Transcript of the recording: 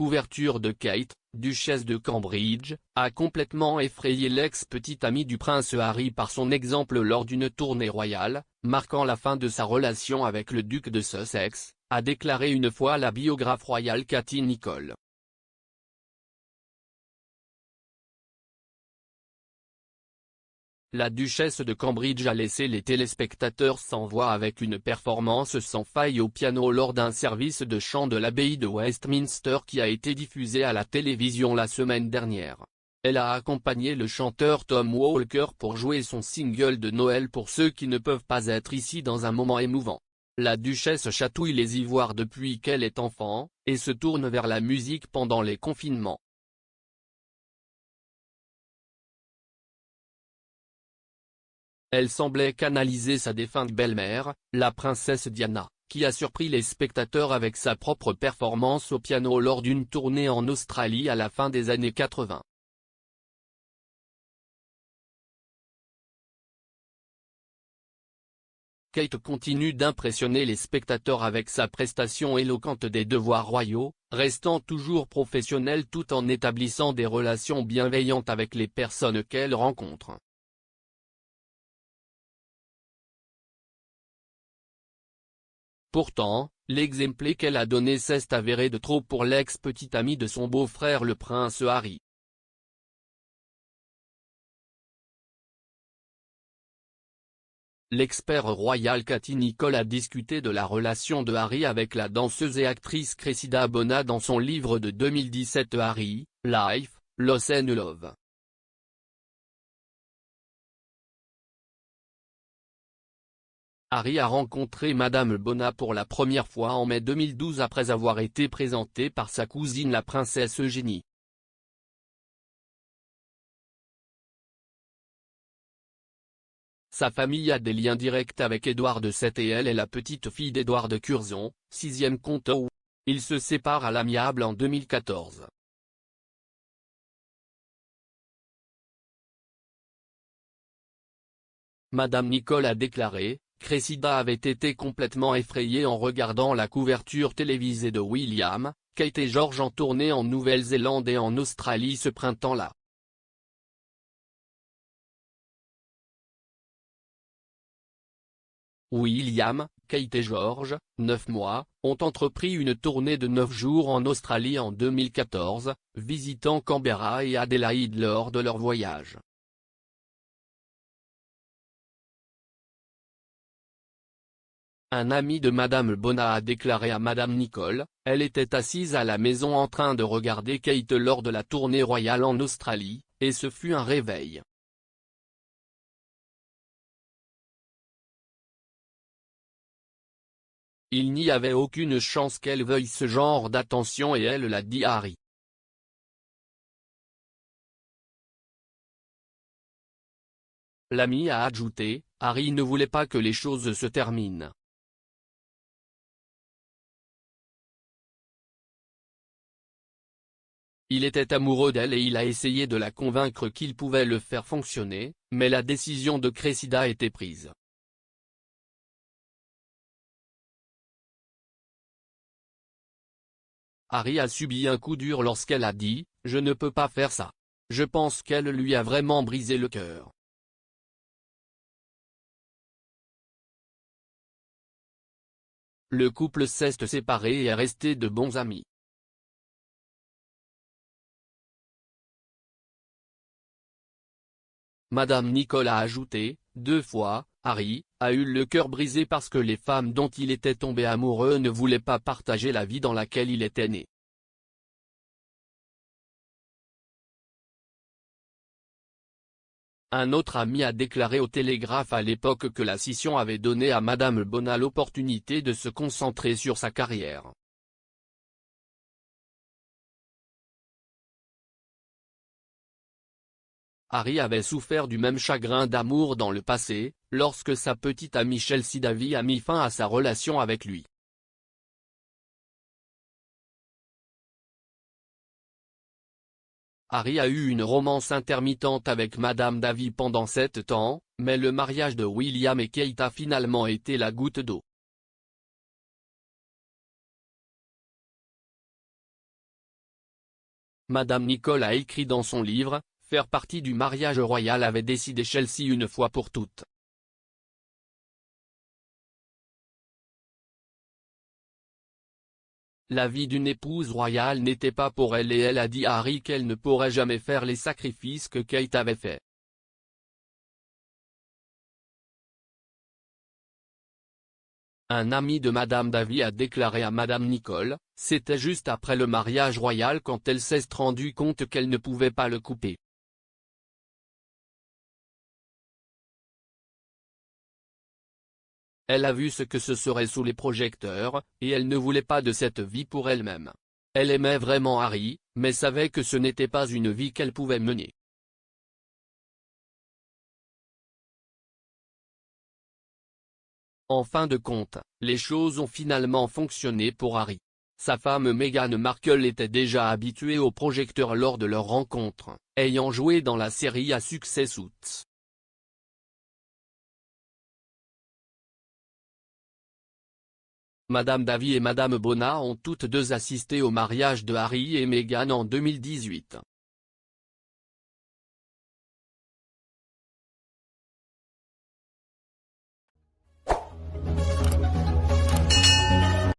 couverture de Kate, duchesse de Cambridge, a complètement effrayé l'ex-petite amie du prince Harry par son exemple lors d'une tournée royale, marquant la fin de sa relation avec le duc de Sussex, a déclaré une fois la biographe royale Katie Nicholl. La duchesse de Cambridge a laissé les téléspectateurs sans voix avec une performance sans faille au piano lors d'un service de chant de l'abbaye de Westminster qui a été diffusé à la télévision la semaine dernière. Elle a accompagné le chanteur Tom Walker pour jouer son single de Noël pour ceux qui ne peuvent pas être ici dans un moment émouvant. La duchesse chatouille les ivoires depuis qu'elle est enfant, et se tourne vers la musique pendant les confinements. Elle semblait canaliser sa défunte belle-mère, la princesse Diana, qui a surpris les spectateurs avec sa propre performance au piano lors d'une tournée en Australie à la fin des années 80. Kate continue d'impressionner les spectateurs avec sa prestation éloquente des devoirs royaux, restant toujours professionnelle tout en établissant des relations bienveillantes avec les personnes qu'elle rencontre. Pourtant, l'exemple qu'elle a donné s'est avéré de trop pour l'ex-petite amie de son beau-frère le prince Harry. L'expert royal Katie Nicholl a discuté de la relation de Harry avec la danseuse et actrice Cressida Bona dans son livre de 2017 Harry, Life, Loss and Love. Harry a rencontré Madame Bona pour la première fois en mai 2012 après avoir été présenté par sa cousine la princesse Eugénie. Sa famille a des liens directs avec Édouard VII et elle est la petite fille d'Édouard de Curzon, 6e comte. Ils se séparent à l'amiable en 2014. Madame Nicholl a déclaré: Cressida avait été complètement effrayée en regardant la couverture télévisée de William, Kate et George en tournée en Nouvelle-Zélande et en Australie ce printemps-là. William, Kate et George, 9 mois, ont entrepris une tournée de 9 jours en Australie en 2014, visitant Canberra et Adélaïde lors de leur voyage. Un ami de Madame Bona a déclaré à Madame Nicholl: elle était assise à la maison en train de regarder Kate lors de la tournée royale en Australie, et ce fut un réveil. Il n'y avait aucune chance qu'elle veuille ce genre d'attention et elle l'a dit à Harry. L'ami a ajouté: Harry ne voulait pas que les choses se terminent. Il était amoureux d'elle et il a essayé de la convaincre qu'il pouvait le faire fonctionner, mais la décision de Cressida était prise. Harry a subi un coup dur lorsqu'elle a dit: je ne peux pas faire ça. Je pense qu'elle lui a vraiment brisé le cœur. Le couple s'est séparé et est resté de bons amis. Madame Nicholl a ajouté: 2 fois, Harry a eu le cœur brisé parce que les femmes dont il était tombé amoureux ne voulaient pas partager la vie dans laquelle il était né. Un autre ami a déclaré au Télégraphe à l'époque que la scission avait donné à Madame Bona l'opportunité de se concentrer sur sa carrière. Harry avait souffert du même chagrin d'amour dans le passé, lorsque sa petite amie Chelsea Davy a mis fin à sa relation avec lui. Harry a eu une romance intermittente avec Madame Davy pendant 7 ans, mais le mariage de William et Kate a finalement été la goutte d'eau. Madame Nicole a écrit dans son livre, faire partie du mariage royal avait décidé Chelsea une fois pour toutes. La vie d'une épouse royale n'était pas pour elle et elle a dit à Harry qu'elle ne pourrait jamais faire les sacrifices que Kate avait fait. Un ami de Madame Davy a déclaré à Madame Nicole, c'était juste après le mariage royal quand elle s'est rendue compte qu'elle ne pouvait pas le couper. Elle a vu ce que ce serait sous les projecteurs, et elle ne voulait pas de cette vie pour elle-même. Elle aimait vraiment Harry, mais savait que ce n'était pas une vie qu'elle pouvait mener. En fin de compte, les choses ont finalement fonctionné pour Harry. Sa femme Meghan Markle était déjà habituée aux projecteurs lors de leur rencontre, ayant joué dans la série à succès Suits. Madame Davy et Madame Bona ont toutes deux assisté au mariage de Harry et Meghan en 2018.